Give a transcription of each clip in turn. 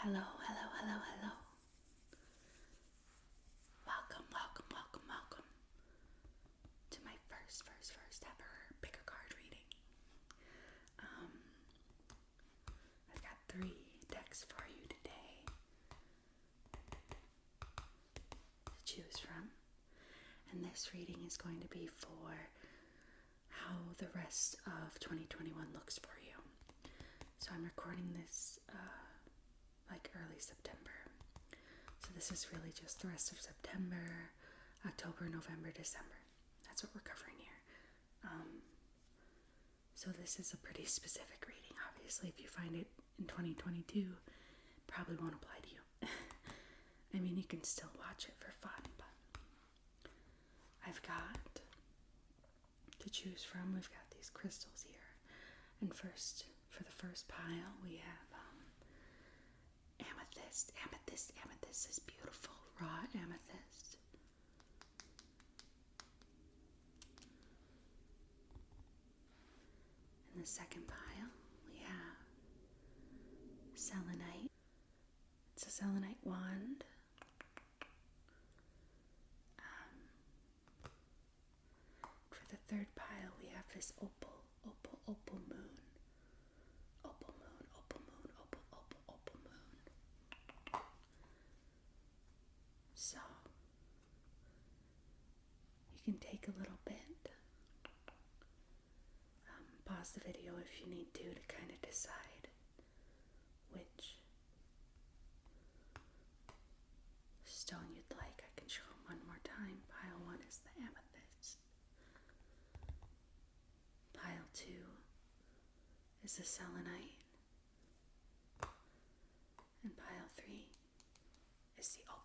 Hello, hello, hello, hello. Welcome to my first ever pick a card reading. I've got 3 decks for you today to choose from. And this reading is going to be for how the rest of 2021 looks for you. So I'm recording this like early September. So this is really just the rest of September, October, November, December. That's what we're covering here. So this is a pretty specific reading. Obviously, if you find it in 2022, probably won't apply to you. I mean, you can still watch it for fun, but I've got to choose from. We've got these crystals here. And first, for the first pile, we have amethyst. Amethyst is beautiful, raw amethyst. In the second pile, we have selenite. It's a selenite wand. For the third pile, we have this opal moon. Opal moon. So, you can take a little bit, pause the video if you need to kind of decide which stone you'd like. I can show them one more time. Pile 1 is the amethyst. Pile 2 is the selenite. And pile 3 is the opal.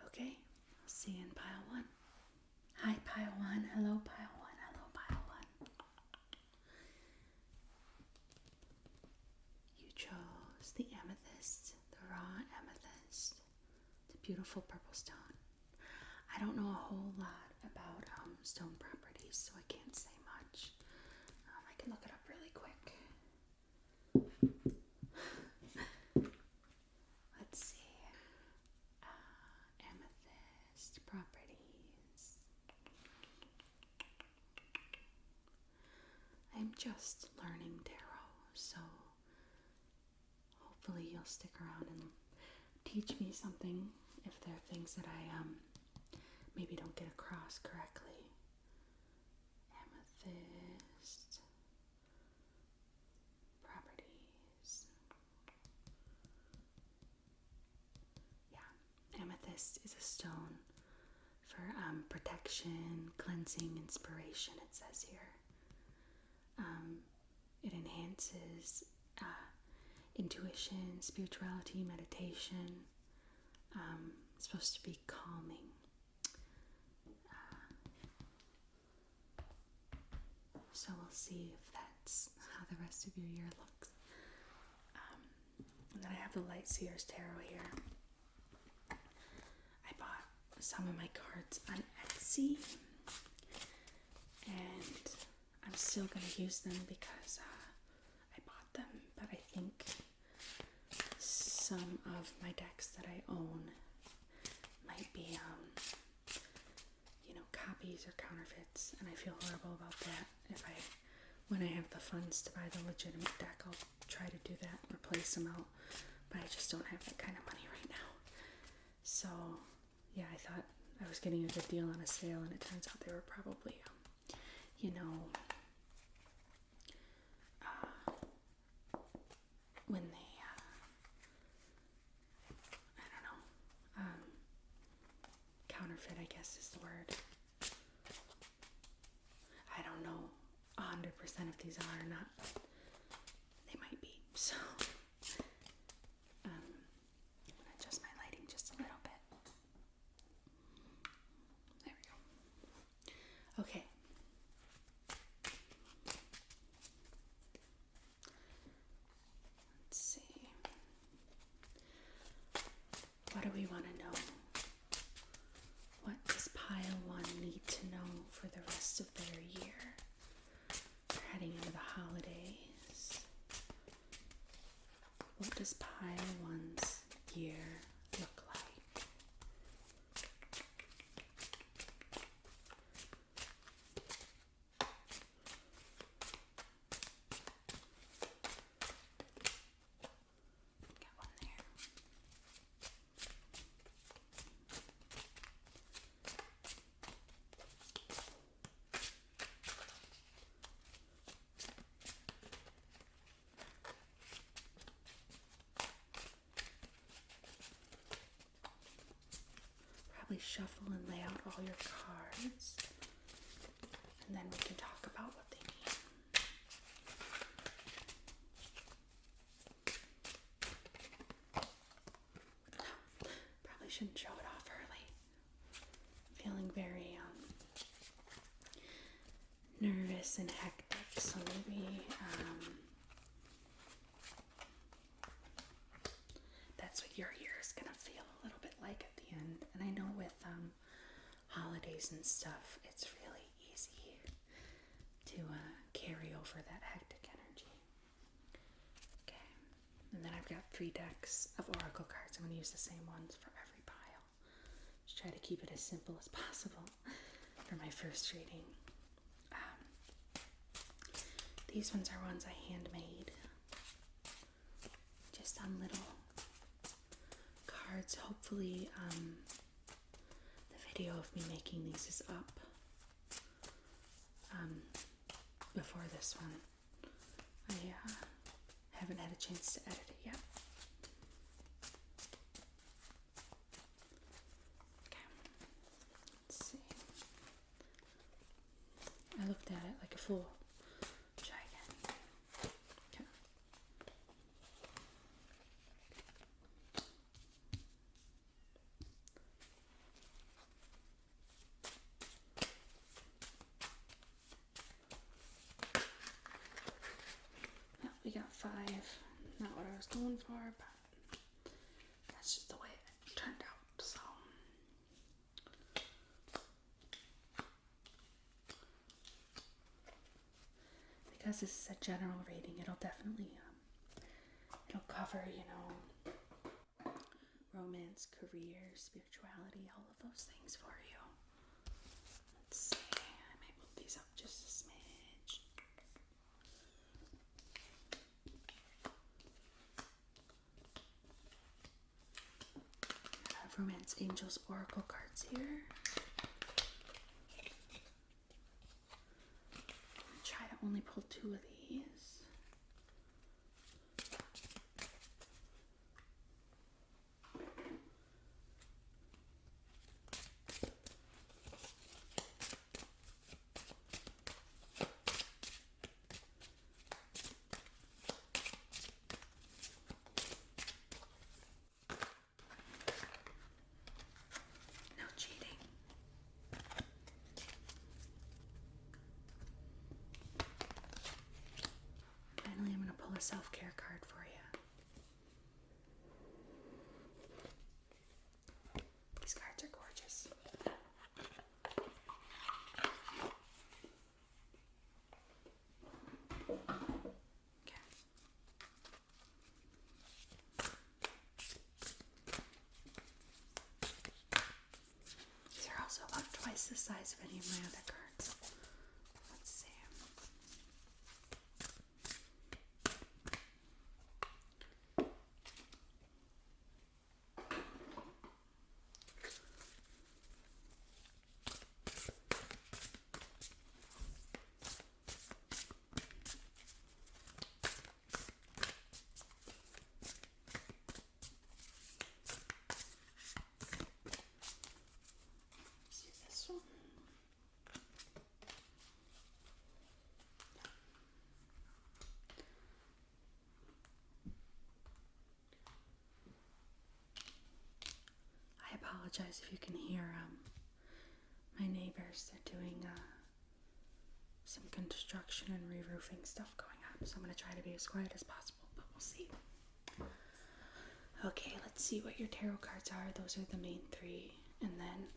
Okay, I'll see you in pile 1. Hi, pile 1. Hello, pile 1. Hello, pile 1. You chose the amethyst, the raw amethyst. It's a beautiful purple stone. I don't know a whole lot about stone properties, so I can't say much. I can look it up really quick. Let's see. Amethyst properties. I'm just learning tarot, so hopefully you'll stick around and teach me something if there are things that I maybe don't get across correctly. Amethyst properties. Yeah, amethyst is a stone for protection, cleansing, inspiration, it says here. It enhances intuition, spirituality, meditation. It's supposed to be calming. So we'll see if that's how the rest of your year looks. And then I have the Light Seers Tarot here. I bought some of my cards on Etsy, and I'm still going to use them because I bought them, but I think some of my decks that I own might be copies or counterfeits, and I feel horrible about that. When I have the funds to buy the legitimate deck, I'll try to do that and replace them out, but I just don't have that kind of money right now. So yeah, I thought I was getting a good deal on a sale, and it turns out they were probably when they I don't know, counterfeit, I guess is the word. I don't know 100% if these are or not, but they might be. So I'm gonna adjust my lighting just a little bit. There we go. Okay. Let's see. What do we want to know? What does pile 1 need to know for the rest of their year? They're heading into the holiday What does pile one's year look like? Got one there. Probably shuffle and lay out all your cards, and then we can talk about what they mean. Probably shouldn't show it off early. Feeling very nervous and hectic, so maybe that's what your year is gonna feel a little bit like at the end. And I know with holidays and stuff, it's really easy to carry over that hectic energy. Okay, and then I've got 3 decks of oracle cards. I'm going to use the same ones for every pile. Just try to keep it as simple as possible for my first reading. These ones are ones I handmade, just on little cards. Hopefully the video of me making these is up before this one. I haven't had a chance to edit it yet. Okay, let's see. I looked at it like a fool. Try again. Okay. Well, we got 5. Not what I was going for, but that's just the way it turned out, so. Because this is a general reading, it'll definitely, it'll cover, romance, career, spirituality, all of those things for you. Let's see, I might move these up just a smidge. I have Romance Angels Oracle cards here. Try to only pull 2 of these. No cheating. Finally, I'm going to pull a self-care card for you. These cards are gorgeous. Okay. These are also about twice the size of any of my other cards. Let's see. See this one? I apologize if you can hear my neighbors. They're doing some construction and re-roofing stuff going on, so I'm going to try to be as quiet as possible, but we'll see. Okay, let's see what your tarot cards are. Those are the main 3, and then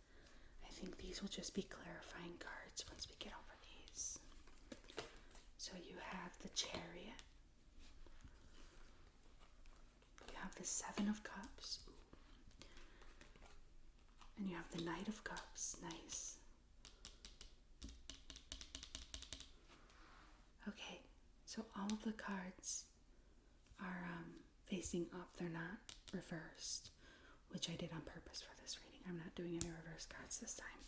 I think these will just be clarifying cards once we get over these. So you have the Chariot, the Seven of Cups. Ooh. And you have the Knight of Cups. Nice. Okay, so all of the cards are facing up. They're not reversed, which I did on purpose for this reading. I'm not doing any reverse cards this time.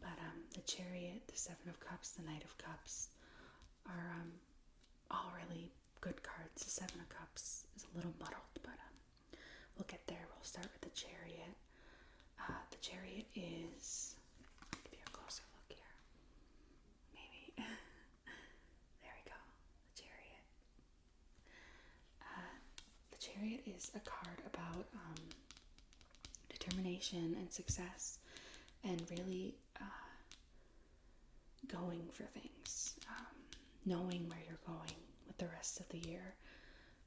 But the Chariot, the Seven of Cups, the Knight of Cups are all really good cards. The Seven of Cups is a little muddled, but we'll get there. We'll start with the Chariot. The Chariot is, I'll give you a closer look here. Maybe. There we go. The Chariot. The Chariot is a card about determination and success and really going for things, knowing where you're going with the rest of the year.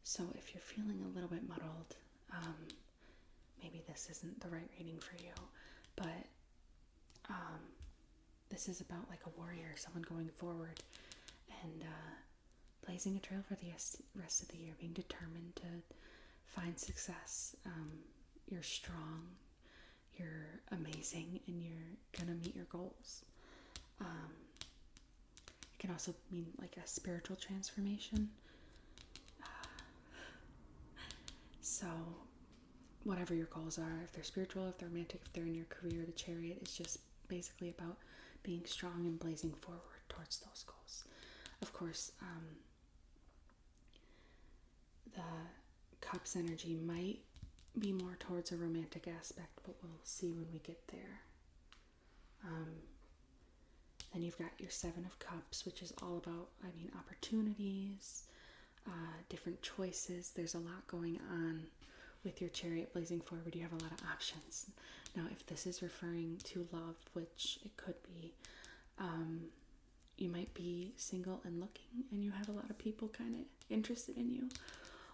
So if you're feeling a little bit muddled, maybe this isn't the right reading for you, but this is about like a warrior, someone going forward and blazing a trail for the rest of the year, being determined to find success. You're strong, you're amazing, and you're gonna meet your goals. It can also mean like a spiritual transformation. So whatever your goals are, if they're spiritual, if they're romantic, if they're in your career, the Chariot is just basically about being strong and blazing forward towards those goals. Of course, the Cups energy might be more towards a romantic aspect, but we'll see when we get there. Then you've got your Seven of Cups, which is all about, opportunities, different choices. There's a lot going on with your Chariot blazing forward. You have a lot of options. Now, if this is referring to love, which it could be, you might be single and looking, and you have a lot of people kind of interested in you.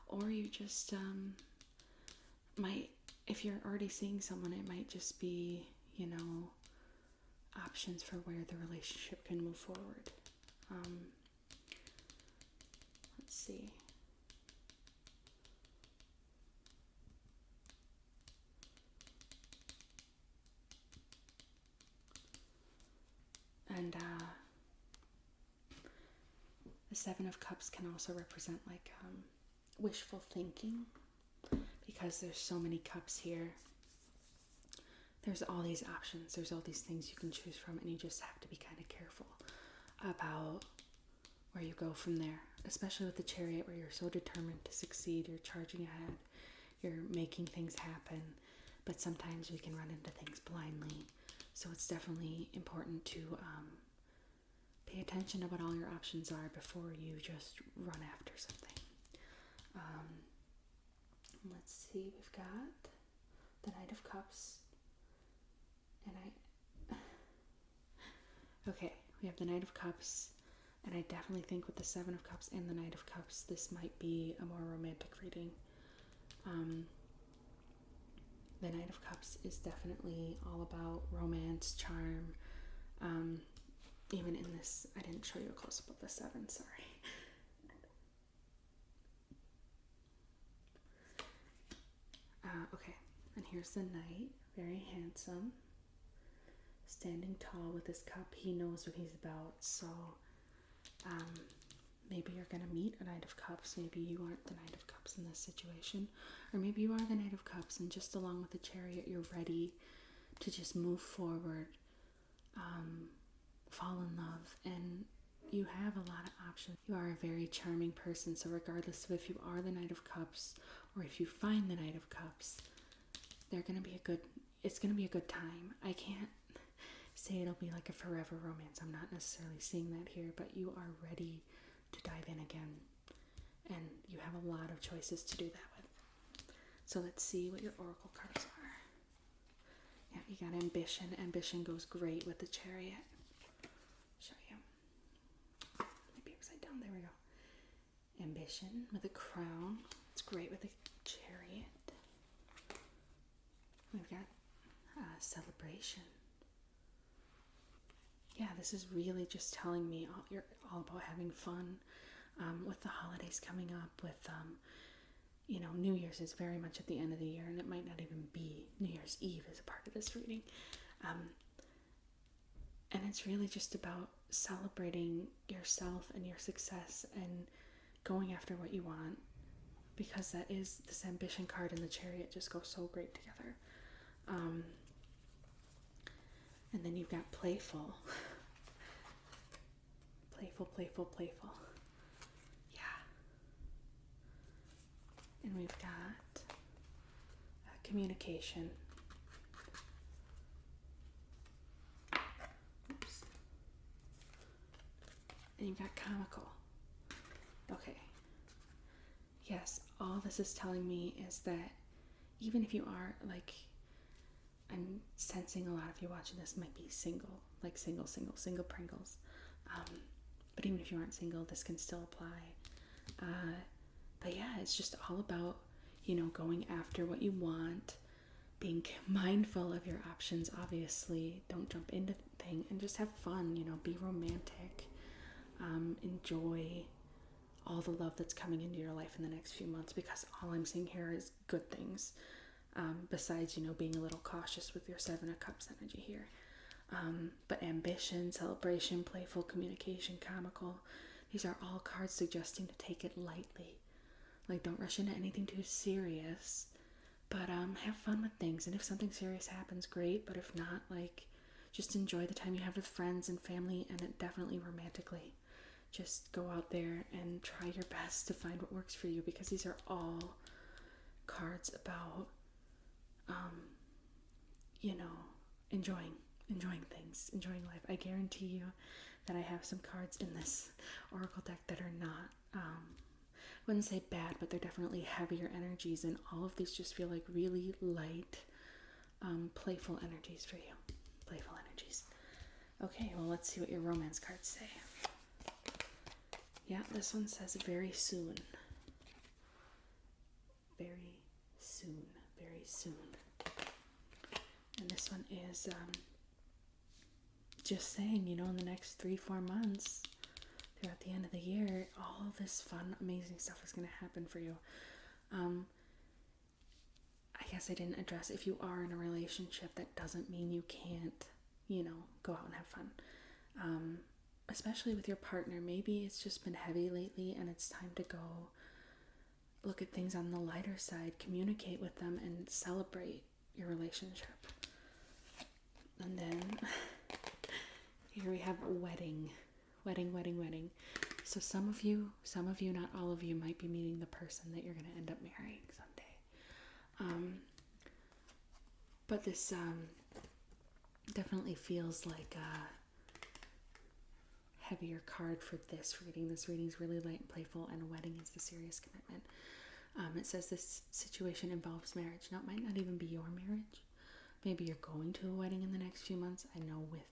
Or you just might, if you're already seeing someone, it might just be, options for where the relationship can move forward. Let's see. And the Seven of Cups can also represent like wishful thinking, because there's so many cups here. There's all these options, there's all these things you can choose from, and you just have to be kind of careful about where you go from there, especially with the Chariot, where you're so determined to succeed, you're charging ahead, you're making things happen, but sometimes we can run into things blindly. So it's definitely important to pay attention to what all your options are before you just run after something. Let's see, we've got the Knight of Cups, and okay, we have the Knight of Cups, and I definitely think with the Seven of Cups and the Knight of Cups, this might be a more romantic reading. The Knight of Cups is definitely all about romance, charm. Even in this, I didn't show you a close-up of the Seven, sorry. Okay, and here's the Knight, very handsome, standing tall with his cup. He knows what he's about, so maybe you're going to meet a Knight of Cups. Maybe you aren't the Knight of Cups in this situation, or maybe you are the Knight of Cups, and just along with the Chariot, you're ready to just move forward, fall in love, and you have a lot of options. You are a very charming person, so regardless of if you are the Knight of Cups or if you find the Knight of Cups, it's going to be a good time. I can't say it'll be like a forever romance. I'm not necessarily seeing that here, but you are ready to dive in again, and you have a lot of choices to do that with. So let's see what your oracle cards are. Yeah, you got ambition. Ambition goes great with the Chariot. Show you. Maybe upside down. There we go. Ambition with a crown. It's great with the Chariot. We've got celebration. Yeah, this is really just telling me you're all about having fun with the holidays coming up, with New Year's is very much at the end of the year, and it might not even be New Year's Eve as a part of this reading. And it's really just about celebrating yourself and your success and going after what you want, because that is this ambition card and the Chariot just go so great together. And then you've got playful. Playful. Yeah. And we've got communication. Oops. And you've got comical. Okay. Yes, all this is telling me is that even if you are, like, I'm sensing a lot of you watching this might be single, like single Pringles. But even if you aren't single, this can still apply. But yeah, it's just all about, going after what you want, being mindful of your options, obviously. Don't jump into things, and just have fun, be romantic. Enjoy all the love that's coming into your life in the next few months, because all I'm seeing here is good things. Besides, being a little cautious with your Seven of Cups energy here. But ambition, celebration, playful, communication, comical, these are all cards suggesting to take it lightly. Like, don't rush into anything too serious, but have fun with things. And if something serious happens, great. But if not, like, just enjoy the time you have with friends and family, and definitely romantically. Just go out there and try your best to find what works for you, because these are all cards about enjoying things, enjoying life. I guarantee you that I have some cards in this oracle deck that are not, I wouldn't say bad, but they're definitely heavier energies, and all of these just feel like really light, playful energies for you. Playful energies. Okay, well, let's see what your romance cards say. Yeah, this one says very soon. Very soon. Very soon. And this one is just saying, in the next 3-4 months, throughout the end of the year, all this fun, amazing stuff is going to happen for you. I guess I didn't address, if you are in a relationship, that doesn't mean you can't, go out and have fun. Especially with your partner. Maybe it's just been heavy lately, and it's time to go look at things on the lighter side, communicate with them, and celebrate your relationship. And then here we have wedding. So some of you, not all of you, might be meeting the person that you're going to end up marrying someday. But this definitely feels like a heavier card for this reading. This reading is really light and playful, and a wedding is the serious commitment. It says this situation involves marriage. Now, it might not even be your marriage. Maybe you're going to a wedding in the next few months. I know with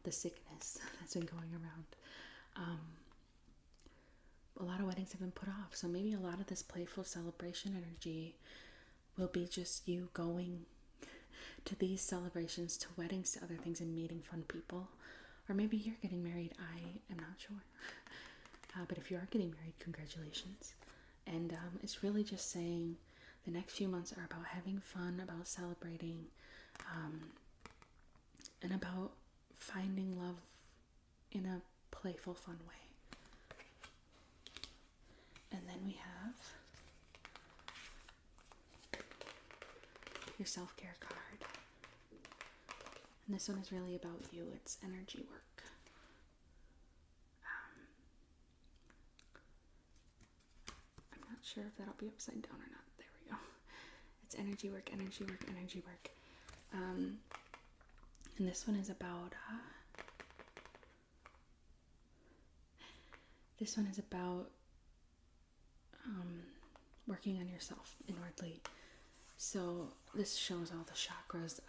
the sickness that's been going around, a lot of weddings have been put off. So maybe a lot of this playful celebration energy will be just you going to these celebrations, to weddings, to other things, and meeting fun people. Or maybe you're getting married. I am not sure. But if you are getting married, congratulations. And it's really just saying the next few months are about having fun, about celebrating, and about finding love in a playful, fun way. And then we have your self-care card. And this one is really about you. It's energy work. I'm not sure if that'll be upside down or not. There we go. It's energy work. And this one is about working on yourself inwardly. So this shows all the chakras.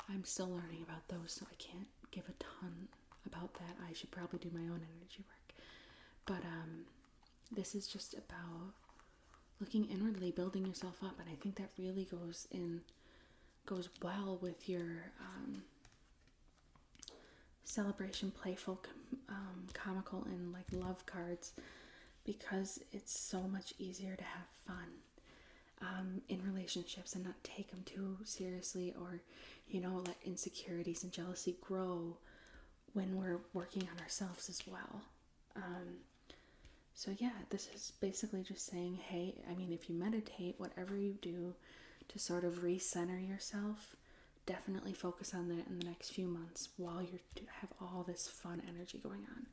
I'm still learning about those, so I can't give a ton about that. I should probably do my own energy work. But this is just about looking inwardly, building yourself up, and I think that really goes well with your celebration, playful, comical, and like love cards, because it's so much easier to have fun in relationships and not take them too seriously, or, let insecurities and jealousy grow when we're working on ourselves as well. So yeah, this is basically just saying, hey, if you meditate, whatever you do to sort of recenter yourself, definitely focus on that in the next few months while you have all this fun energy going on.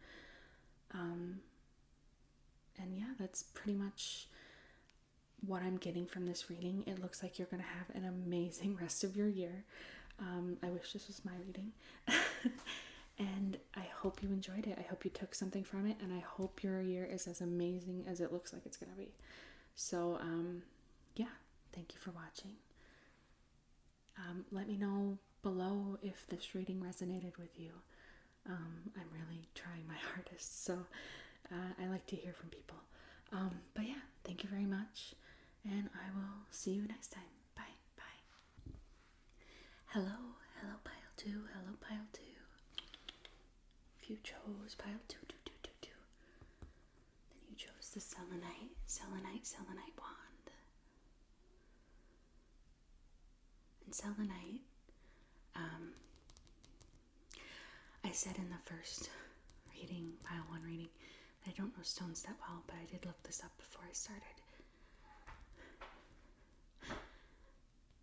And yeah, that's pretty much what I'm getting from this reading. It looks like you're going to have an amazing rest of your year. I wish this was my reading. And I hope you enjoyed it. I hope you took something from it, and I hope your year is as amazing as it looks like it's going to be. So, yeah, thank you for watching. Let me know below if this reading resonated with you. I'm really trying my hardest, so I like to hear from people. But yeah, thank you very much, and I will see you next time. Bye. Hello pile 2, hello pile 2. If you chose pile 2, then you chose the selenite wand. And selenite, I said in the first reading, pile 1 reading, I don't know stones that well, but I did look this up before I started.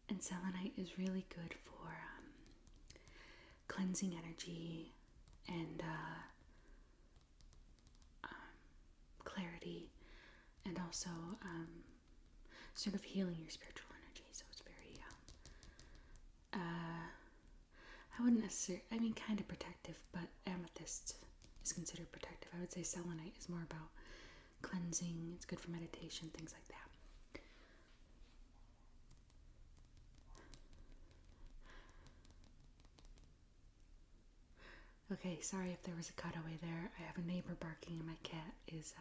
And selenite is really good for cleansing energy and clarity, and also sort of healing your spiritual energy. So it's very, I wouldn't necessarily, kind of protective, but amethyst is considered protective. I would say selenite is more about cleansing. It's good for meditation, things like that. Okay, sorry if there was a cutaway there. I have a neighbor barking and my cat is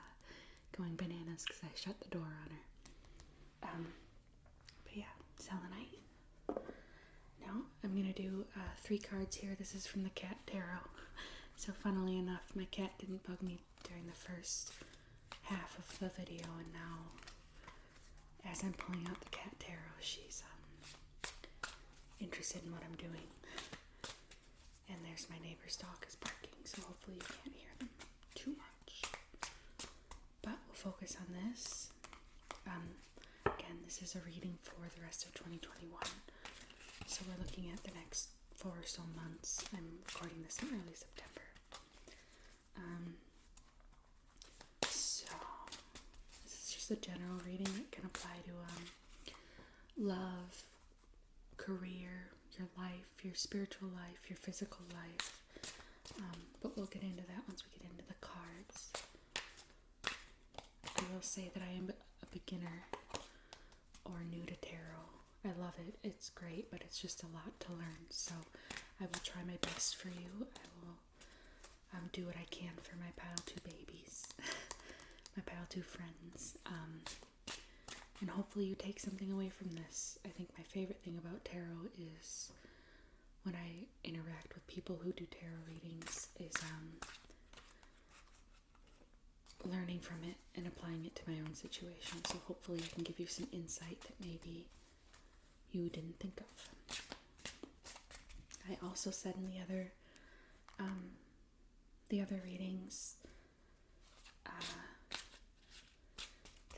going bananas because I shut the door on her. But yeah, selenite. Now I'm going to do 3 cards here. This is from the cat tarot. So funnily enough, my cat didn't bug me during the first half of the video, and now as I'm pulling out the cat tarot, she's interested in what I'm doing. And there's my neighbor's dog is barking, so hopefully you can't hear them too much. But we'll focus on this. Again, this is a reading for the rest of 2021. So we're looking at the next 4 or so months. I'm recording this in early September. So this is just a general reading that can apply to love, career, your life, your spiritual life, your physical life. But we'll get into that once we get into the cards. I will say that I am a beginner or new to tarot. I love it. It's great, but it's just a lot to learn. So I will try my best for you. I will do what I can for my pile 2 babies, my pile 2 friends. And hopefully you take something away from this. I think my favorite thing about tarot is when I interact with people who do tarot readings is learning from it and applying it to my own situation. So hopefully I can give you some insight that maybe you didn't think of. I also said in the other readings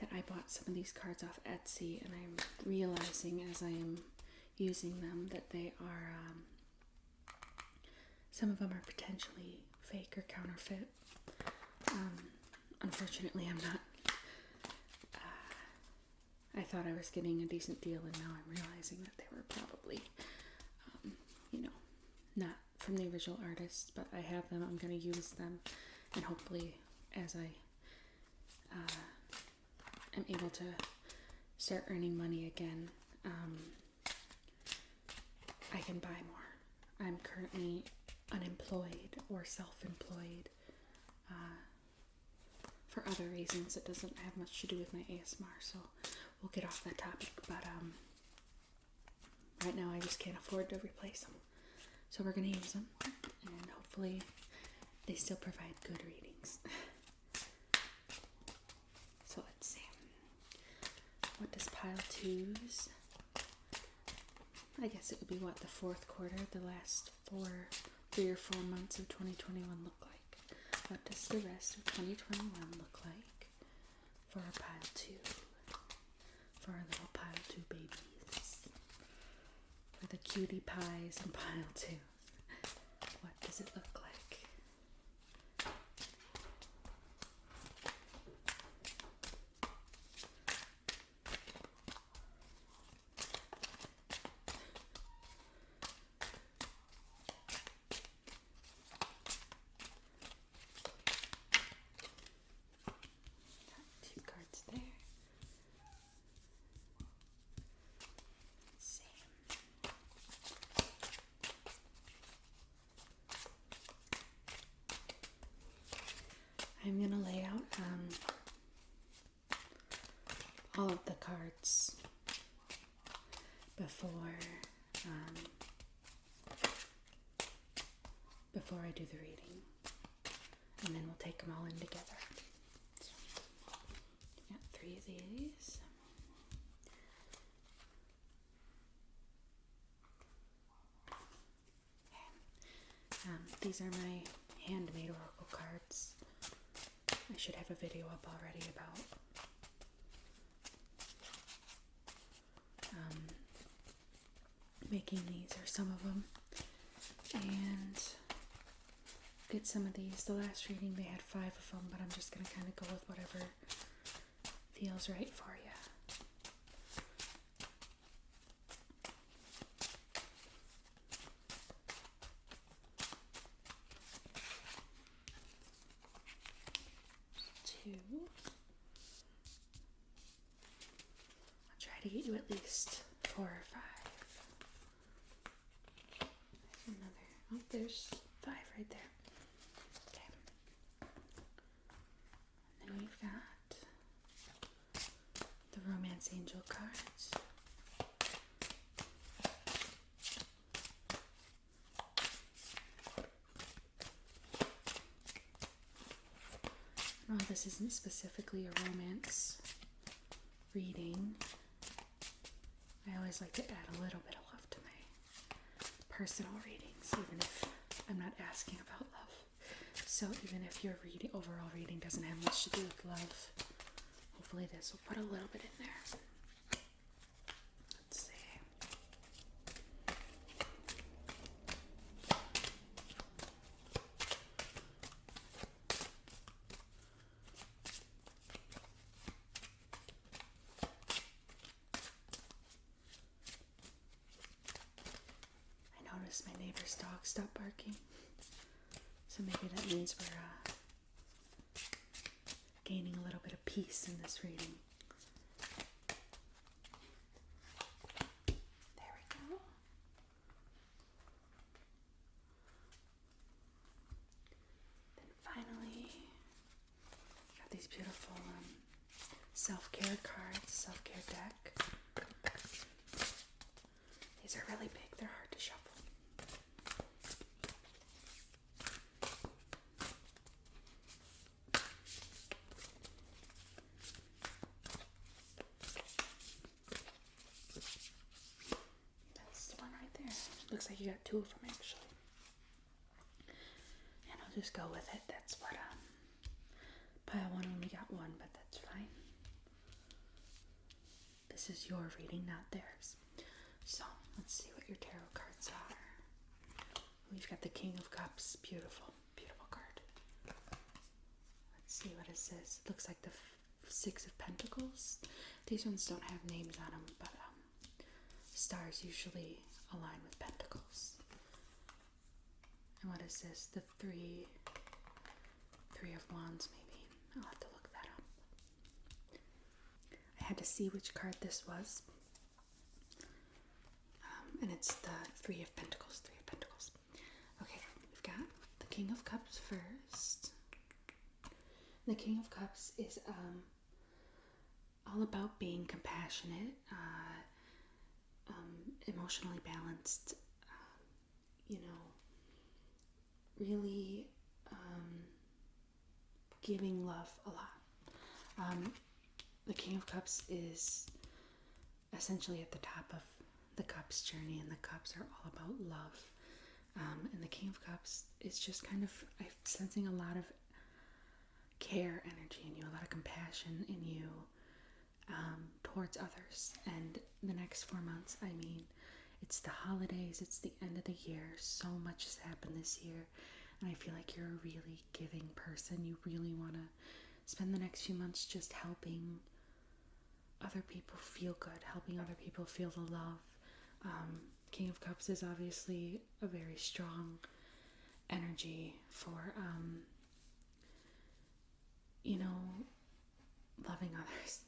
that I bought some of these cards off Etsy, and I'm realizing as I am using them that they are some of them are potentially fake or counterfeit. Unfortunately, I'm not. I thought I was getting a decent deal, and now I'm realizing that they were probably, not from the original artist, but I have them. I'm going to use them, and hopefully as I am able to start earning money again, I can buy more. I'm currently unemployed or self-employed for other reasons. It doesn't have much to do with my ASMR, so we'll get off that topic. But right now I just can't afford to replace them, so we're going to use them, and hopefully they still provide good readings. pile twos. I guess it would be what the fourth quarter, the last 3 or 4 months of 2021 look like. What does the rest of 2021 look like for our pile two? For our little pile two babies. For the cutie pies in pile two. What does it look like? Got 2 cards there. Let's see. I'm going to lay out all of the cards before I do the reading, and then we'll take them all in together. So, got 3 of these. Okay. These are my handmade oracle cards. I should have a video up already about making these, or some of them, and get some of these. The last reading they had 5 of them, but I'm just going to kind of go with whatever feels right for you. I'll try to get you at least 4 or 5. Another. Oh, there's 5 right there. Okay. And then we've got the Romance Angel cards. Well, this isn't specifically a romance reading. I always like to add a little bit of love to my personal readings, even if I'm not asking about love. So even if your overall reading doesn't have much to do with love, hopefully this will put a little bit in there. Let's see. My neighbor's dog stopped barking, so maybe that means we're gaining a little bit of peace in this reading. There we go. Then finally, got these beautiful self-care cards, self-care deck. These are really big, they're hard to shuffle. Looks like you got 2 of them actually. And I'll just go with it. That's what pile 1 only got 1, but that's fine. This is your reading, not theirs. So let's see what your tarot cards are. We've got the King of Cups. Beautiful, beautiful card. Let's see what it says. It looks like the 6 of Pentacles. These ones don't have names on them, but stars usually align with pentacles. And what is this? The 3 of Wands, maybe. I'll have to look that up. I had to see which card this was. And it's the 3 of Pentacles. 3 of Pentacles. Okay, we've got the King of Cups first. The King of Cups is all about being compassionate, emotionally balanced, really giving love a lot. The King of Cups is essentially at the top of the Cups journey, and the Cups are all about love. And the King of Cups is just kind of, I'm sensing a lot of care energy in you, a lot of compassion in you towards others. And the next 4 months, I mean, it's the holidays, it's the end of the year, so much has happened this year, and I feel like you're a really giving person. You really want to spend the next few months just helping other people feel good, helping other people feel the love. King of Cups is obviously a very strong energy for, loving others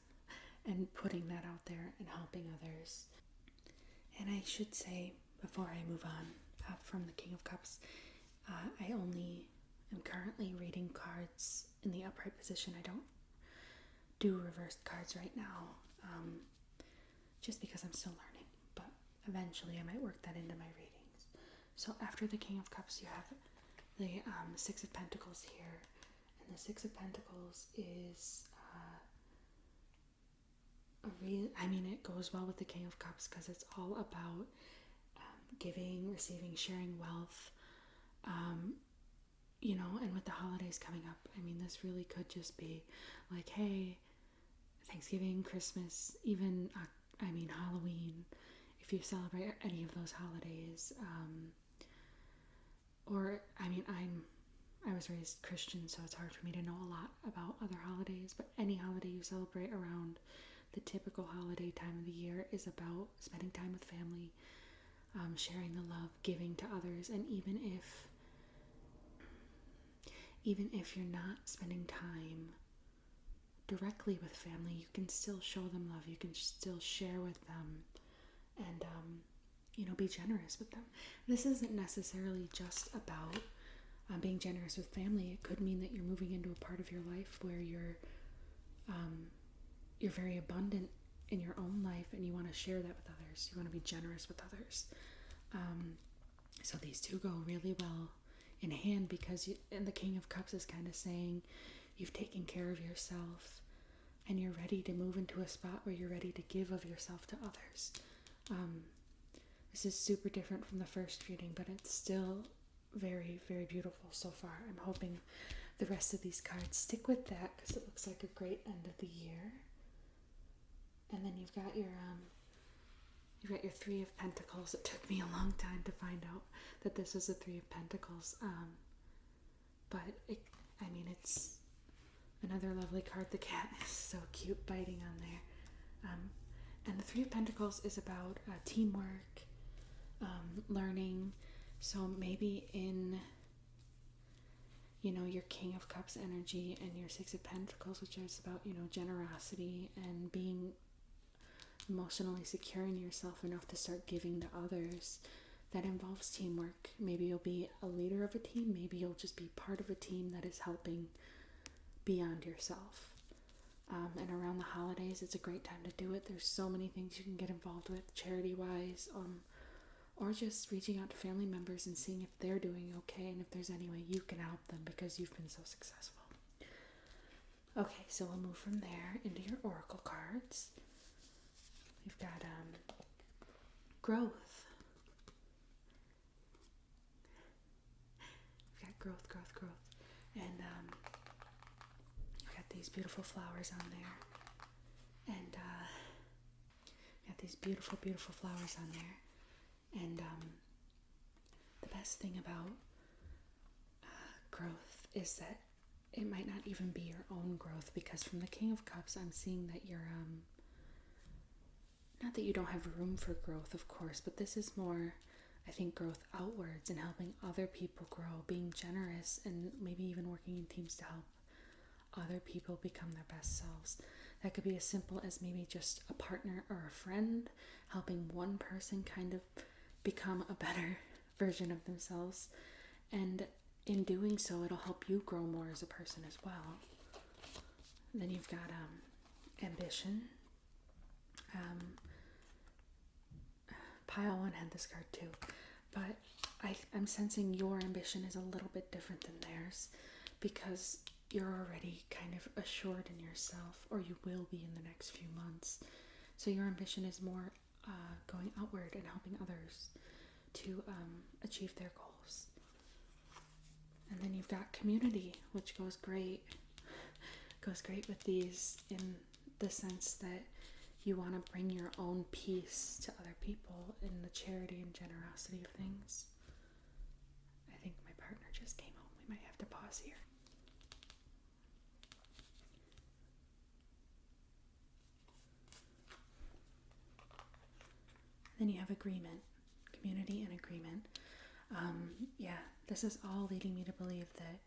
and putting that out there and helping others. And I should say, before I move on from the King of Cups, I only am currently reading cards in the upright position. I don't do reversed cards right now, just because I'm still learning. But eventually I might work that into my readings. So after the King of Cups, you have the Six of Pentacles here. And the Six of Pentacles is it goes well with the King of Cups because it's all about giving, receiving, sharing wealth, and with the holidays coming up, I mean, this really could just be like, hey, Thanksgiving, Christmas, even, Halloween, if you celebrate any of those holidays, I was raised Christian, so it's hard for me to know a lot about other holidays, but any holiday you celebrate around the typical holiday time of the year is about spending time with family, sharing the love, giving to others, and even if you're not spending time directly with family, you can still show them love, you can still share with them, and be generous with them. This isn't necessarily just about being generous with family. It could mean that you're moving into a part of your life where you're very abundant in your own life, and you want to share that with others. You want to be generous with others. So these two go really well in hand, because and the King of Cups is kind of saying you've taken care of yourself and you're ready to move into a spot where you're ready to give of yourself to others. This is super different from the first reading, but it's still very, very beautiful so far. I'm hoping the rest of these cards stick with that, because it looks like a great end of the year. And then you've got your Three of Pentacles. It took me a long time to find out that this was a Three of Pentacles, but it's another lovely card. The cat is so cute, biting on there. And the Three of Pentacles is about teamwork, learning. So maybe in your King of Cups energy and your Six of Pentacles, which is about generosity and being emotionally secure in yourself enough to start giving to others, that involves teamwork. Maybe you'll be a leader of a team, maybe you'll just be part of a team that is helping beyond yourself. And around the holidays, it's a great time to do it. There's so many things you can get involved with, charity-wise, or just reaching out to family members and seeing if they're doing okay, and if there's any way you can help them because you've been so successful. Okay, so we'll move from there into your oracle cards. We've got growth. We've got growth. And we've got these beautiful flowers on there. And we've got these beautiful, beautiful flowers on there. And the best thing about growth is that it might not even be your own growth, because from the King of Cups, I'm seeing that you're, not that you don't have room for growth, of course, but this is more, I think, growth outwards and helping other people grow, being generous, and maybe even working in teams to help other people become their best selves. That could be as simple as maybe just a partner or a friend, helping one person kind of become a better version of themselves, and in doing so, it'll help you grow more as a person as well. And then you've got ambition. Pile one had this card too, but I'm sensing your ambition is a little bit different than theirs, because you're already kind of assured in yourself, or you will be in the next few months, So your ambition is more going outward and helping others to achieve their goals. And then you've got community, which goes great with these, in the sense that you want to bring your own peace to other people in the charity and generosity of things. I think my partner just came home. We might have to pause here. Then you have agreement, community and agreement. This is all leading me to believe that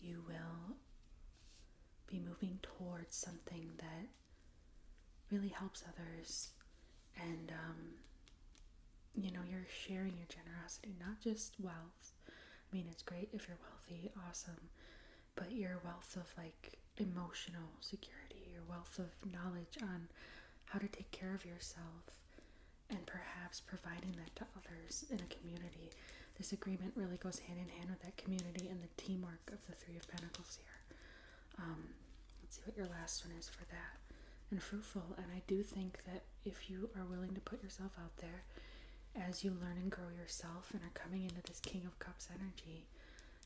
you will be moving towards something that really helps others, and you're sharing your generosity, not just wealth. I mean, it's great if you're wealthy, awesome, but your wealth of like emotional security, your wealth of knowledge on how to take care of yourself, and perhaps providing that to others in a community. This agreement really goes hand in hand with that community and the teamwork of the Three of Pentacles here. Let's see what your last one is for that. And fruitful. And I do think that if you are willing to put yourself out there, as you learn and grow yourself and are coming into this King of Cups energy,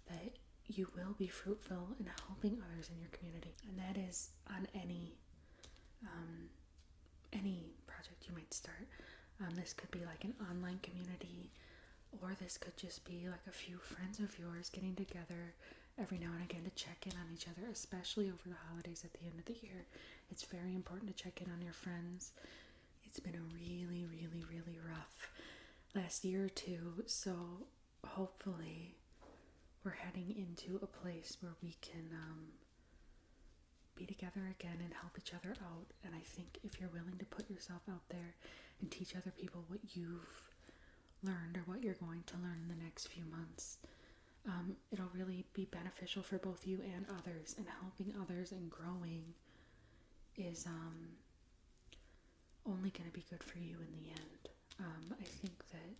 that you will be fruitful in helping others in your community. And that is on any project you might start. This could be like an online community, or this could just be like a few friends of yours getting together every now and again to check in on each other, especially over the holidays at the end of the year. It's very important to check in on your friends. It's been a really, really, really rough last year or two, so hopefully we're heading into a place where we can be together again and help each other out. And I think if you're willing to put yourself out there and teach other people what you've learned or what you're going to learn in the next few months, it'll really be beneficial for both you and others, and helping others and growing is only going to be good for you in the end. I think that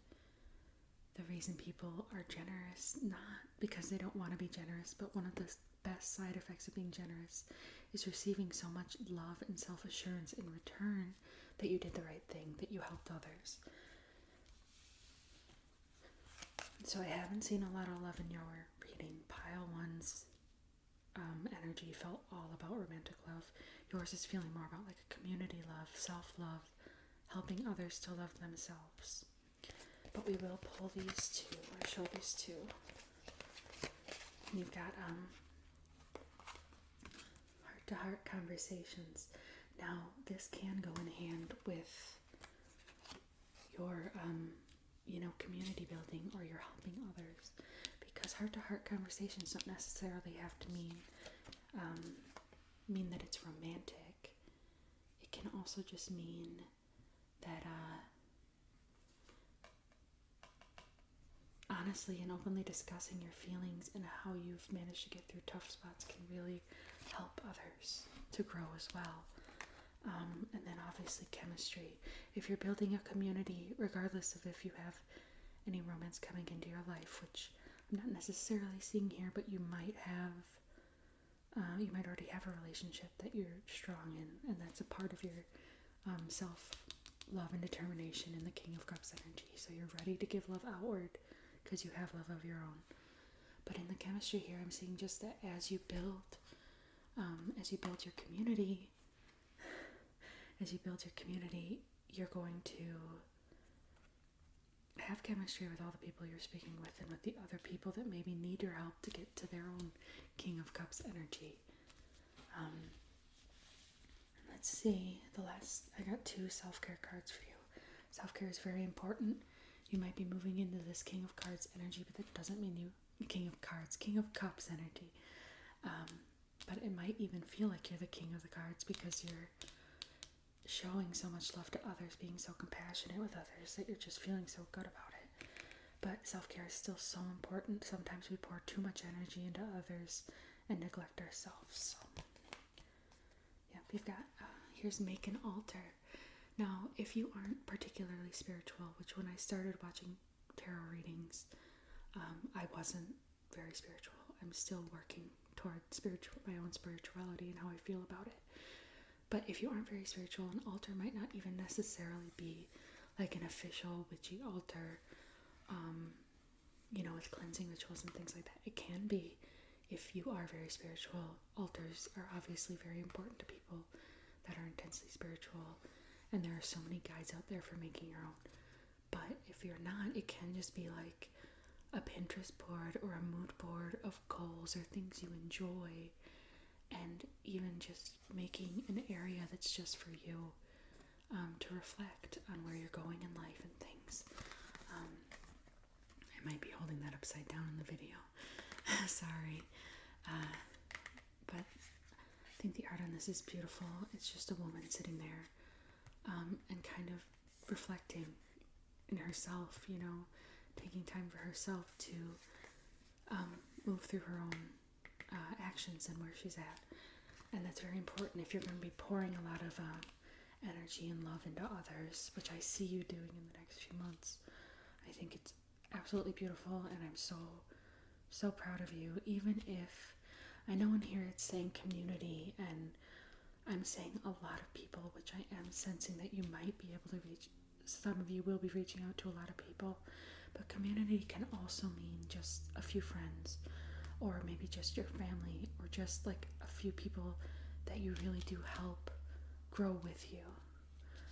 the reason people are generous, not because they don't want to be generous, but one of the best side effects of being generous is receiving so much love and self-assurance in return that you did the right thing, that you helped others. So I haven't seen a lot of love in your reading. Pile 1's energy felt all about romantic love. Yours is feeling more about like a community love, self-love, helping others to love themselves. But we will pull these two, or show these two. And you've got heart-to-heart conversations. Now, this can go in hand with your community building, or you're helping others, because heart-to-heart conversations don't necessarily have to mean that it's romantic. It can also just mean that honestly and openly discussing your feelings and how you've managed to get through tough spots can really help others to grow as well. And then obviously chemistry. If you're building a community, regardless of if you have any romance coming into your life, which I'm not necessarily seeing here, but you might already have a relationship that you're strong in, and that's a part of your self-love and determination in the King of Cups energy. So you're ready to give love outward because you have love of your own. But in the chemistry here, I'm seeing just that as you build your community, you're going to have chemistry with all the people you're speaking with, and with the other people that maybe need your help to get to their own King of Cups energy. Let's see, I got 2 self-care cards for you. Self-care is very important. You might be moving into this King of Cards energy, but that doesn't mean King of Cups energy. But it might even feel like you're the King of the Cards because you're showing so much love to others, being so compassionate with others, that you're just feeling so good about it. But self-care is still so important. Sometimes we pour too much energy into others and neglect ourselves. So, we've got, here's make an altar. Now, if you aren't particularly spiritual, which when I started watching tarot readings, I wasn't very spiritual. I'm still working toward my own spirituality and how I feel about it. But if you aren't very spiritual, an altar might not even necessarily be like an official witchy altar, with cleansing rituals and things like that. It can be, if you are very spiritual. Altars are obviously very important to people that are intensely spiritual, and there are so many guides out there for making your own. But if you're not, it can just be like a Pinterest board or a mood board of goals or things you enjoy, and even just making an area that's just for you, to reflect on where you're going in life and things. I might be holding that upside down in the video. Sorry. But I think the art on this is beautiful. It's just a woman sitting there, and kind of reflecting in herself, taking time for herself to move through her own actions and where she's at. And that's very important if you're going to be pouring a lot of energy and love into others, which I see you doing in the next few months. I think it's absolutely beautiful, and I'm so proud of you. Even if I know in here it's saying community, and I'm saying a lot of people, which I am sensing that you might be able to reach. Some of you will be reaching out to a lot of people, but community can also mean just a few friends, or maybe just your family, or just like a few people that you really do help grow with you.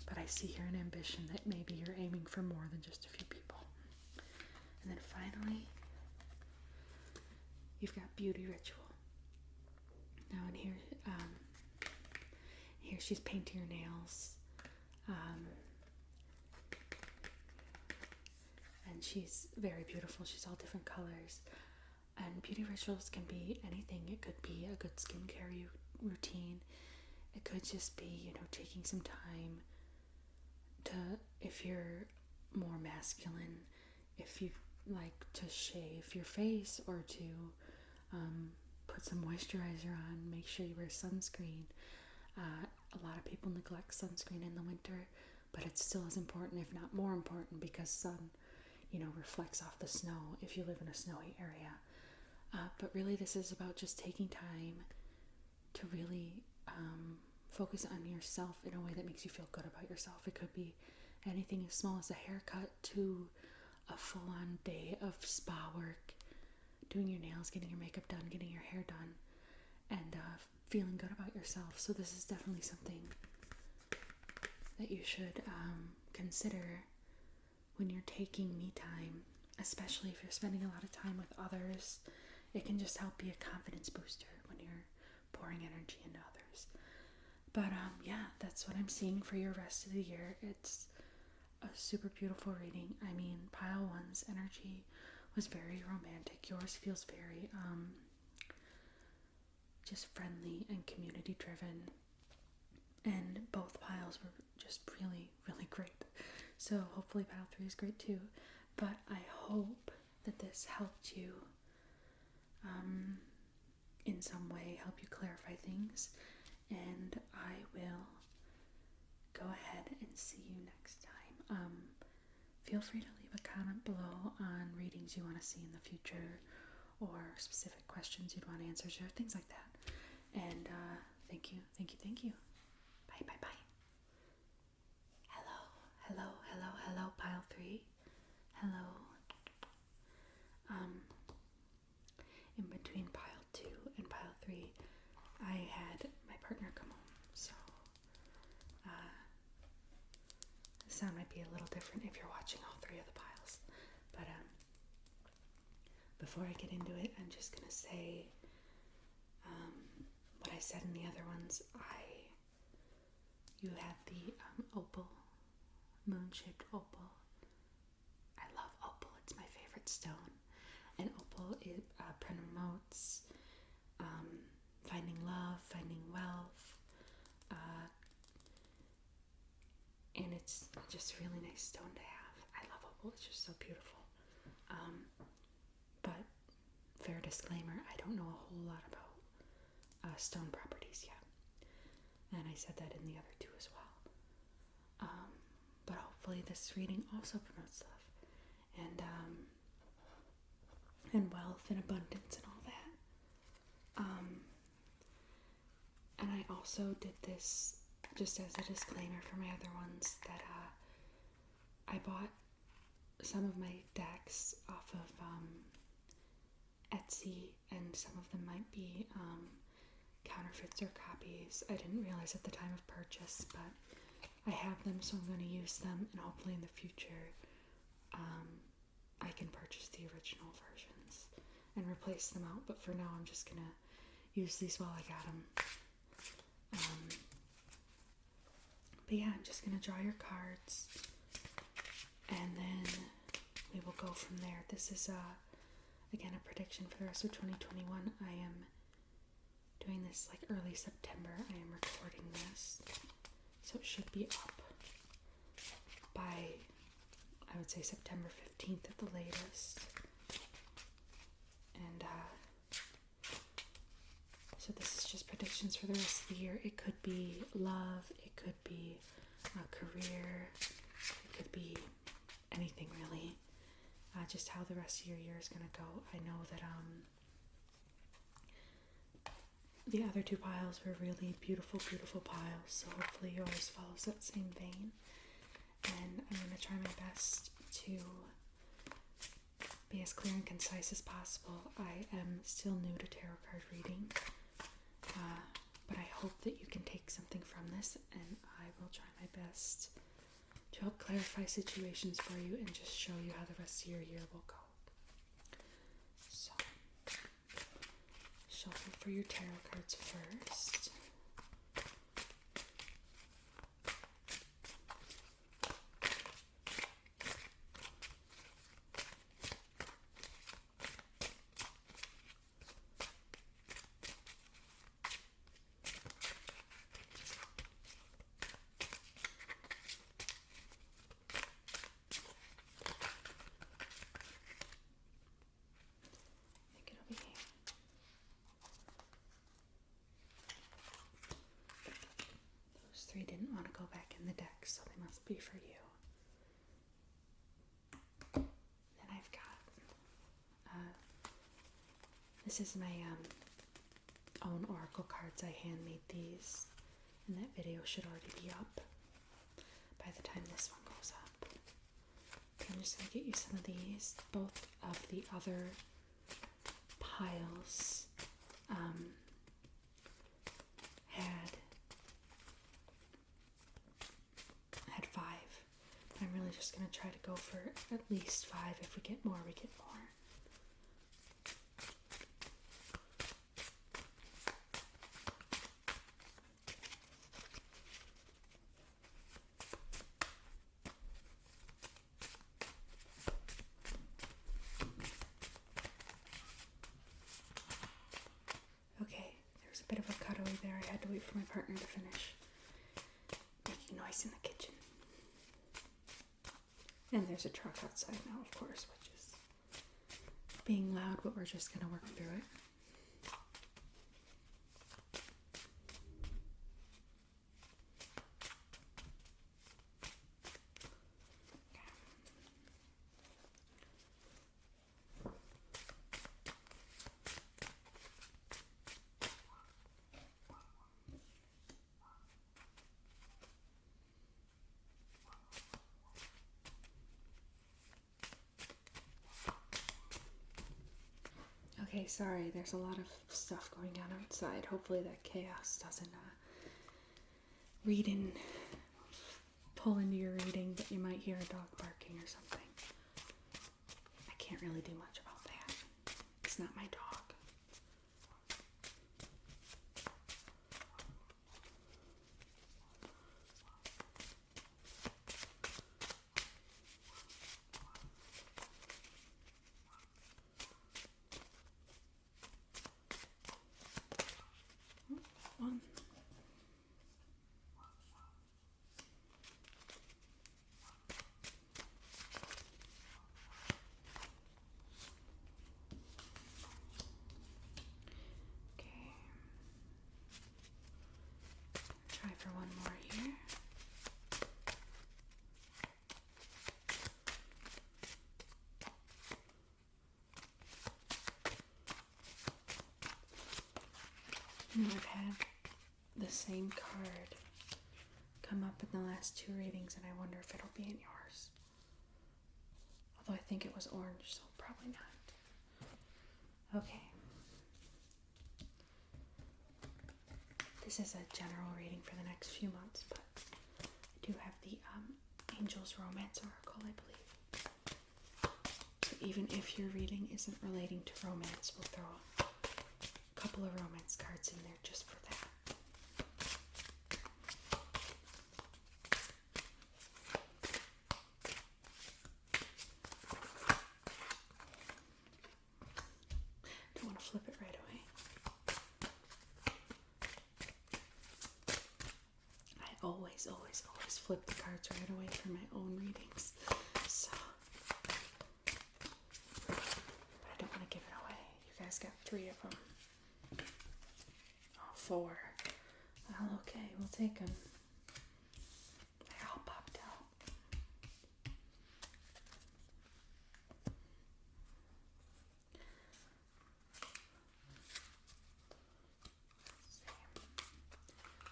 But I see here an ambition that maybe you're aiming for more than just a few people. And then finally, you've got beauty ritual. Now in here, she's painting her nails, and she's very beautiful. She's all different colors. And beauty rituals can be anything. It could be a good skincare routine. It could just be, taking some time to, if you're more masculine, if you like to shave your face or to put some moisturizer on, make sure you wear sunscreen. A lot of people neglect sunscreen in the winter, but it's still as important, if not more important, because sun, reflects off the snow if you live in a snowy area. But really this is about just taking time to really focus on yourself in a way that makes you feel good about yourself. It could be anything as small as a haircut to a full-on day of spa work, doing your nails, getting your makeup done, getting your hair done, and feeling good about yourself. So this is definitely something that you should consider when you're taking me time, especially if you're spending a lot of time with others. It can just help be a confidence booster when you're pouring energy into others. But that's what I'm seeing for your rest of the year. It's a super beautiful reading. I mean, pile one's energy was very romantic. Yours feels very just friendly and community driven. And both piles were just really, really great. So hopefully pile 3 is great too. But I hope that this helped you in some way, help you clarify things. And I will go ahead and see you next time. Feel free to leave a comment below on readings you want to see in the future, or specific questions you'd want answers, or things like that. And thank you. Bye. Hello, pile 3. Hello. In between pile 2 and pile 3, I had my partner come home, so the sound might be a little different if you're watching all 3 of the piles. But before I get into it, I'm just gonna say what I said in the other ones. You have the opal, moon-shaped opal. I love opal. It's my favorite stone. And opal promotes finding love, finding wealth, and it's just a really nice stone to have. I love opal. It's just so beautiful. But fair disclaimer, I don't know a whole lot about stone properties yet. And I said that in the other 2 as well. But hopefully this reading also promotes love and wealth and abundance and all that. And I also did this just as a disclaimer for my other ones, that I bought some of my decks off of Etsy, and some of them might be counterfeits or copies. I didn't realize at the time of purchase, but I have them, so I'm going to use them, and hopefully in the future I can purchase the original versions and replace them out. But for now, I'm just going to use these while I got them. But yeah, I'm just going to draw your cards, and then we will go from there. This is, again, a prediction for the rest of 2021. I am doing this like early September. I am recording this, so it should be up by, I would say, September 15th at the latest. And so this is just predictions for the rest of the year. It could be love, it could be a career, it could be anything really. Just how the rest of your year is going to go. I know that the other two piles were really beautiful, beautiful piles, so hopefully yours follows that same vein. And I'm going to try my best to be as clear and concise as possible. I am still new to tarot card reading, but I hope that you can take something from this, and I will try my best to help clarify situations for you and just show you how the rest of your year will go. So, shuffle for your tarot cards first. Three didn't want to go back in the deck, so they must be for you. Then I've got, this is my own oracle cards. I handmade these, and that video should already be up by the time this one goes up. I'm just going to get you some of these. Both of the other piles had 5. I'm really just going to try to go for at least 5. If we get more, we get more. Okay, there was a bit of a cutaway there. I had to wait for my partner to finish making noise in the kitchen. And there's a truck outside now, of course, which is being loud, but we're just going to work through it. Okay, sorry, there's a lot of stuff going on outside. Hopefully that chaos doesn't pull into your reading, but you might hear a dog barking or something. I can't really do much about that. It's not my dog. One. Okay. Try for one more here. I've had the same card come up in the last 2 readings, and I wonder if it'll be in yours. Although I think it was orange, so probably not. Okay. This is a general reading for the next few months, but I do have the Angel's Romance Oracle, I believe. So even if your reading isn't relating to romance, we'll throw a couple of romance cards in there just for that. Don't want to flip it right away. I always flip the cards right away for my own readings. So I don't want to give it away. You guys got 3 of them. Oh, 4. Well, okay, we'll take them. They're all popped out.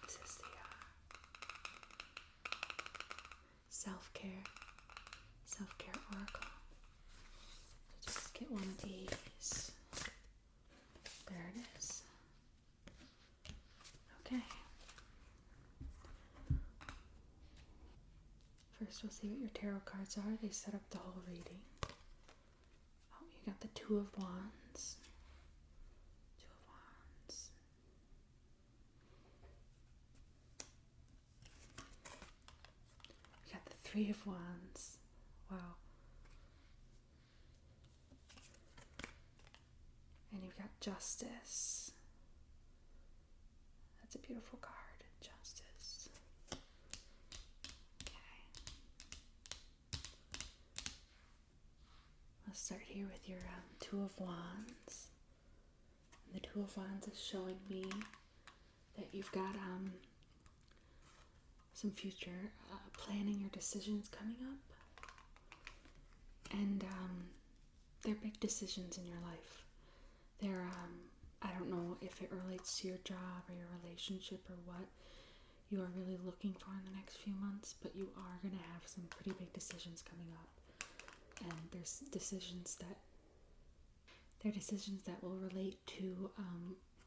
Let's see. This is the self-care oracle. So just get one of these. There it is. Okay. First, we'll see what your tarot cards are. They set up the whole reading. Oh, you got the 2 of Wands. 2 of Wands. You got the 3 of Wands. Wow. And you've got Justice. That's a beautiful card. Justice. Okay. Let's start here with your 2 of Wands. And the 2 of Wands is showing me that you've got some future planning or decisions coming up. And they're big decisions in your life. They're, I don't know if it relates to your job or your relationship or what you are really looking for in the next few months, but you are going to have some pretty big decisions coming up. And there's decisions that will relate to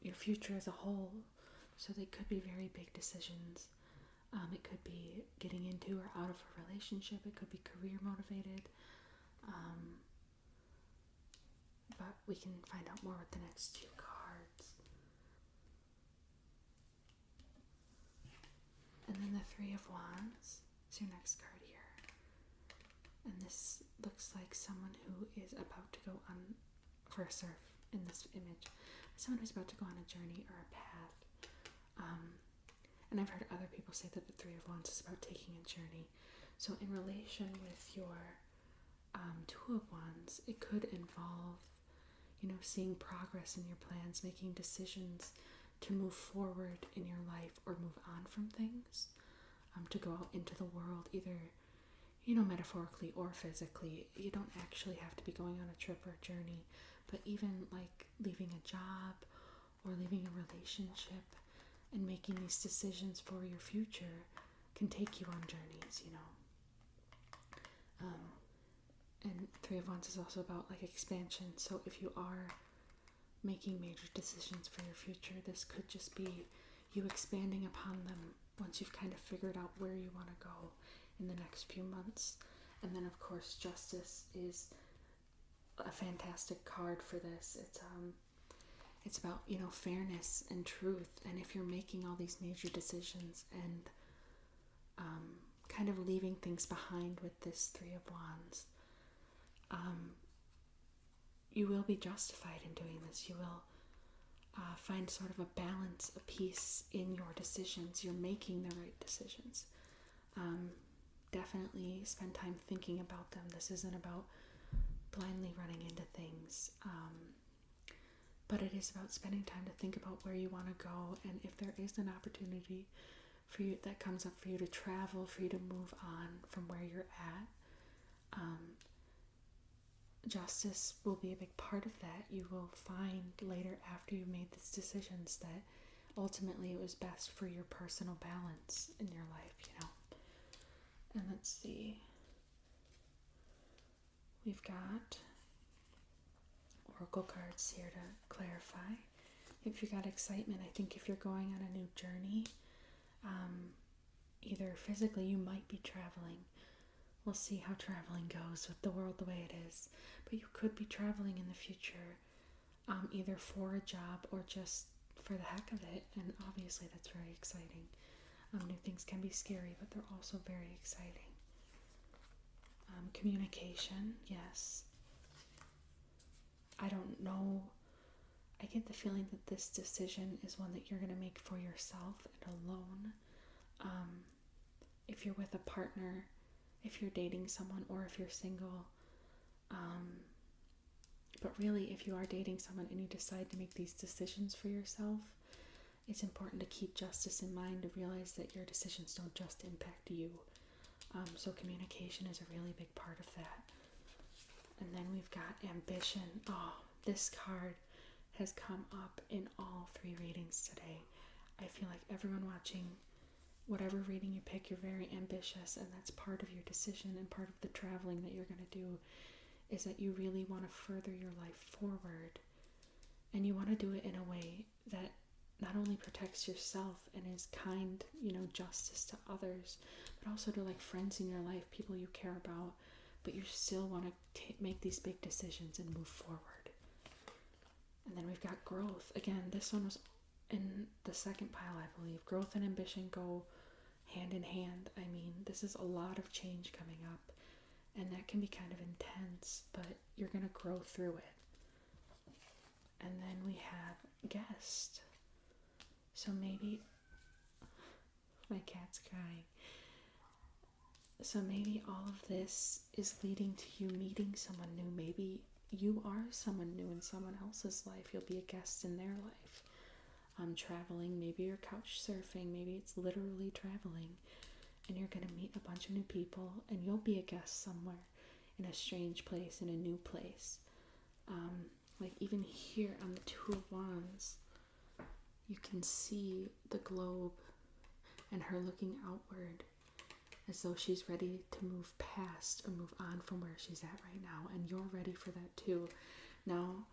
your future as a whole. So they could be very big decisions. It could be getting into or out of a relationship. It could be career motivated. But we can find out more with the next 2 cards. And then the 3 of Wands is your next card here. And this looks like someone who is about to go on for a surf in this image. Someone who's about to go on a journey or a path. And I've heard other people say that the 3 of Wands is about taking a journey. So in relation with your 2 of Wands, it could involve, seeing progress in your plans, making decisions to move forward in your life or move on from things, to go out into the world, either, metaphorically or physically. You don't actually have to be going on a trip or a journey, but even like leaving a job or leaving a relationship and making these decisions for your future can take you on journeys, And 3 of Wands is also about like expansion. So if you are making major decisions for your future, this could just be you expanding upon them once you've kind of figured out where you want to go in the next few months. And then of course Justice is a fantastic card for this. It's about, fairness and truth. And if you're making all these major decisions and kind of leaving things behind with this 3 of Wands, you will be justified in doing this. You will find sort of a balance, a peace in your decisions. You're making the right decisions. Definitely spend time thinking about them. This isn't about blindly running into things. But it is about spending time to think about where you want to go, and if there is an opportunity for you that comes up for you to travel, for you to move on from where you're at, justice will be a big part of that. You will find later after you've made these decisions that ultimately it was best for your personal balance in your life, you know. And let's see. We've got oracle cards here to clarify. If you got excitement, I think if you're going on a new journey, either physically, you might be traveling. We'll see how traveling goes with the world the way it is. But you could be traveling in the future, either for a job or just for the heck of it. And obviously that's very exciting. New things can be scary, but they're also very exciting. Communication, yes. I don't know. I get the feeling that this decision is one that you're going to make for yourself and alone. If you're with a partner, if you're dating someone, or if you're single. But really, if you are dating someone and you decide to make these decisions for yourself, it's important to keep justice in mind, to realize that your decisions don't just impact you. So communication is a really big part of that. And then we've got ambition. Oh, this card has come up in all 3 readings today. I feel like everyone watching, whatever reading you pick, you're very ambitious, and that's part of your decision and part of the traveling that you're going to do, is that you really want to further your life forward. And you want to do it in a way that not only protects yourself and is kind, justice to others, but also to like friends in your life, people you care about, but you still want to make these big decisions and move forward. And then we've got growth. Again, this one was in the second pile, I believe. Growth and ambition go hand in hand. I mean, this is a lot of change coming up, and that can be kind of intense, but you're going to grow through it. And then we have guest. So maybe, my cat's crying. So maybe all of this is leading to you meeting someone new. Maybe you are someone new in someone else's life. You'll be a guest in their life. Traveling, maybe you're couch surfing, maybe it's literally traveling, and you're going to meet a bunch of new people, and you'll be a guest somewhere in a strange place, in a new place. Like even here on the 2 of Wands, you can see the globe and her looking outward as though she's ready to move past or move on from where she's at right now, and you're ready for that too. Now,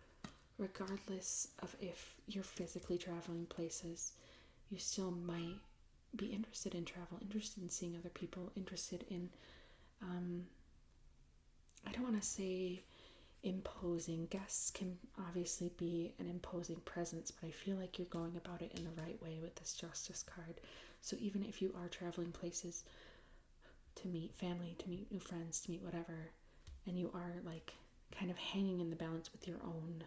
regardless of if you're physically traveling places, you still might be interested in travel, interested in seeing other people, interested in, I don't want to say imposing. Guests can obviously be an imposing presence, but I feel like you're going about it in the right way with this Justice card. So even if you are traveling places to meet family, to meet new friends, to meet whatever, and you are like kind of hanging in the balance with your own,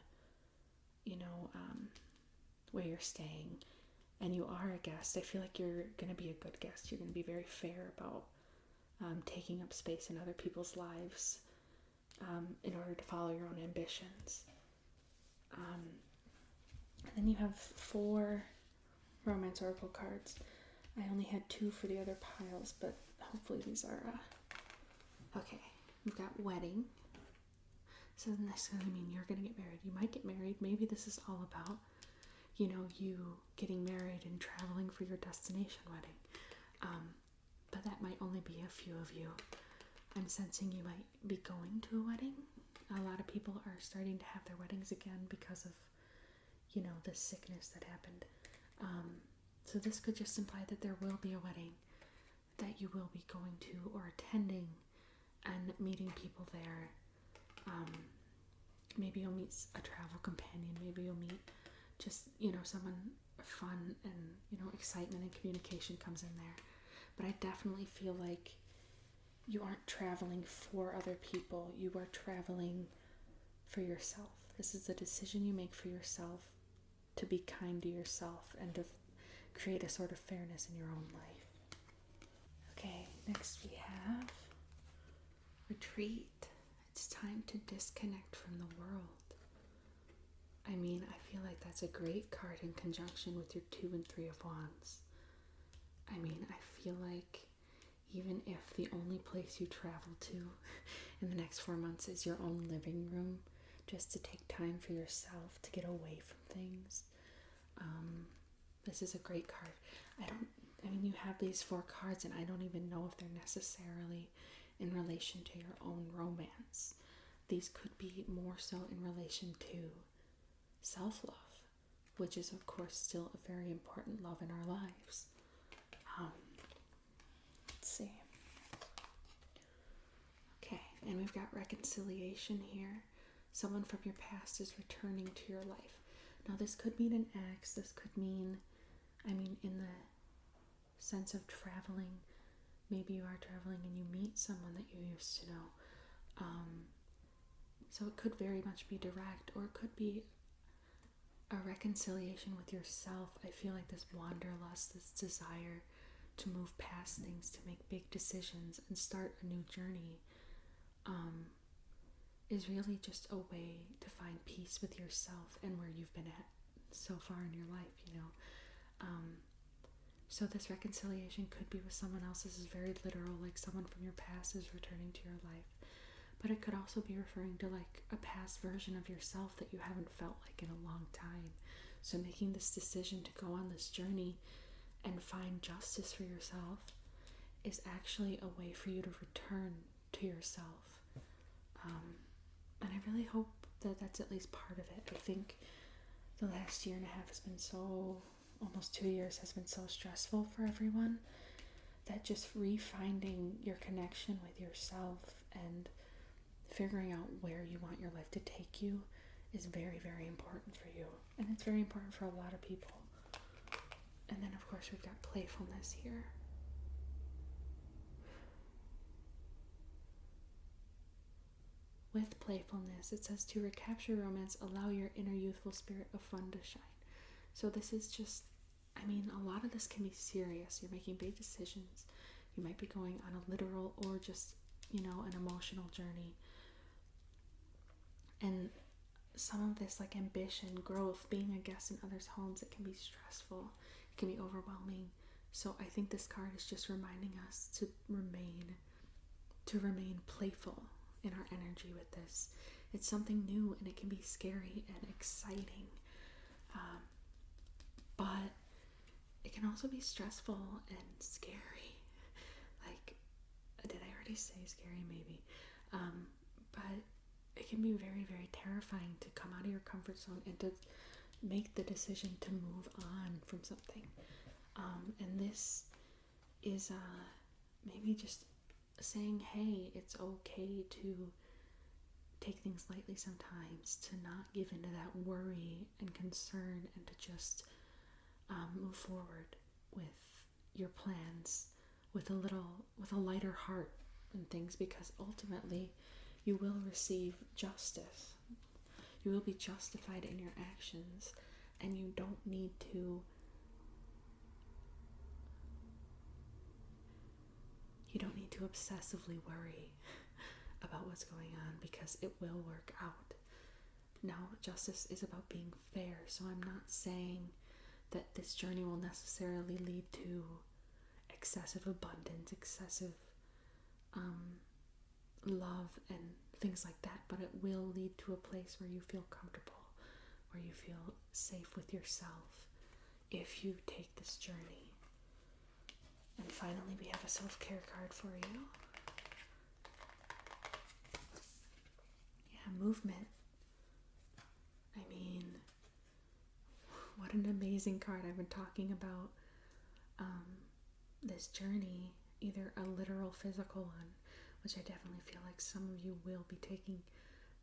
where you're staying, and you are a guest, I feel like you're going to be a good guest. You're going to be very fair about taking up space in other people's lives in order to follow your own ambitions. And then you have 4 romance oracle cards. I only had 2 for the other piles, but hopefully these are okay. We've got wedding. So doesn't necessarily mean you're going to get married. You might get married. Maybe this is all about, you getting married and traveling for your destination wedding. But that might only be a few of you. I'm sensing you might be going to a wedding. A lot of people are starting to have their weddings again because of, the sickness that happened. So this could just imply that there will be a wedding that you will be going to or attending and meeting people there. Maybe you'll meet a travel companion. Maybe you'll meet just, someone fun, and, excitement and communication comes in there. But I definitely feel like you aren't traveling for other people. You are traveling for yourself. This is a decision you make for yourself, to be kind to yourself and to create a sort of fairness in your own life. Okay, next we have retreat. It's time to disconnect from the world. I mean, I feel like that's a great card in conjunction with your 2 and 3 of Wands. I mean, I feel like even if the only place you travel to in the next 4 months is your own living room, just to take time for yourself, to get away from things, This is a great card. You have these 4 cards, and I don't even know if they're necessarily in relation to your own romance. These could be more so in relation to self-love, which is, of course, still a very important love in our lives. Let's see. Okay, and we've got reconciliation here. Someone from your past is returning to your life. Now, this could mean an ex. This could mean, in the sense of traveling, maybe you are traveling and you meet someone that you used to know. So it could very much be direct, or it could be a reconciliation with yourself. I feel like this wanderlust, this desire to move past things, to make big decisions and start a new journey, is really just a way to find peace with yourself and where you've been at so far in your life, So this reconciliation could be with someone else. This is very literal, like someone from your past is returning to your life. But it could also be referring to like a past version of yourself that you haven't felt like in a long time. So making this decision to go on this journey and find justice for yourself is actually a way for you to return to yourself. And I really hope that that's at least part of it. I think the last year and a half has been almost 2 years has been so stressful for everyone, that just refinding your connection with yourself and figuring out where you want your life to take you is very, very important for you. And it's very important for a lot of people. And then, of course, we've got playfulness here. With playfulness, it says to recapture romance, allow your inner youthful spirit of fun to shine. So this is just, a lot of this can be serious. You're making big decisions. You might be going on a literal or just, an emotional journey. And some of this, like ambition, growth, being a guest in others' homes, it can be stressful. It can be overwhelming. So I think this card is just reminding us to remain playful in our energy with this. It's something new, and it can be scary and exciting. But it can also be stressful and scary. Like, did I already say scary? Maybe. But it can be very, very terrifying to come out of your comfort zone and to make the decision to move on from something. And this is maybe just saying, hey, it's okay to take things lightly sometimes, to not give into that worry and concern, and to just move forward with your plans with a lighter heart and things, because ultimately you will receive justice. You will be justified in your actions, and you don't need to obsessively worry about what's going on, because it will work out. Now, justice is about being fair, so I'm not saying that this journey will necessarily lead to excessive abundance, excessive love and things like that, but it will lead to a place where you feel comfortable, where you feel safe with yourself if you take this journey. And finally, we have a self-care card for you. Yeah, movement. What an amazing card. I've been talking about this journey, either a literal physical one, which I definitely feel like some of you will be taking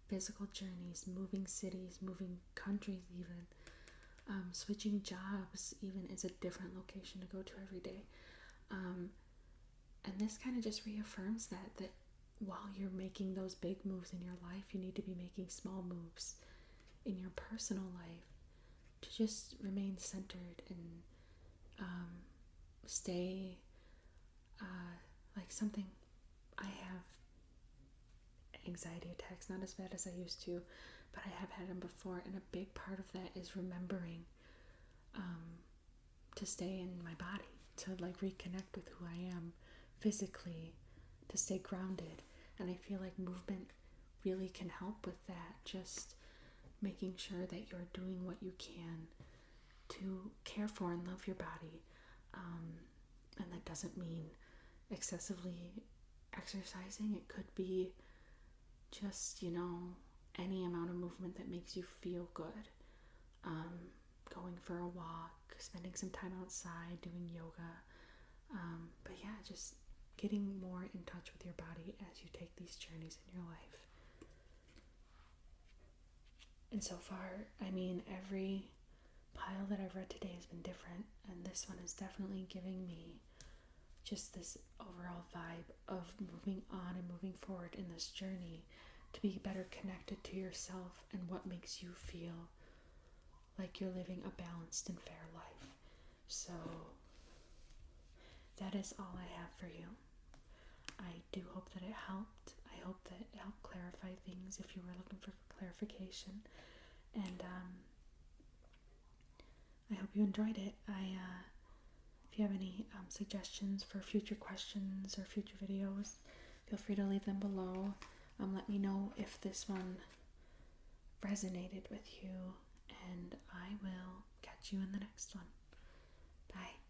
physical journeys, moving cities, moving countries even, switching jobs even is a different location to go to every day. And this kind of just reaffirms that while you're making those big moves in your life, you need to be making small moves in your personal life to just remain centered and stay like something. I have anxiety attacks, not as bad as I used to, but I have had them before, and a big part of that is remembering to stay in my body, to like reconnect with who I am physically, to stay grounded. And I feel like movement really can help with that, just making sure that you're doing what you can to care for and love your body. And that doesn't mean excessively exercising. It could be just, any amount of movement that makes you feel good. Going for a walk, spending some time outside, doing yoga. But yeah, just getting more in touch with your body as you take these journeys in your life. And so far, every pile that I've read today has been different, and this one is definitely giving me just this overall vibe of moving on and moving forward in this journey to be better connected to yourself and what makes you feel like you're living a balanced and fair life. So that is all I have for you. I do hope that it helped. I hope that it helped clarify things if you were looking for clarification. And I hope you enjoyed it. If you have any suggestions for future questions or future videos, feel free to leave them below. Let me know if this one resonated with you, and I will catch you in the next one. Bye.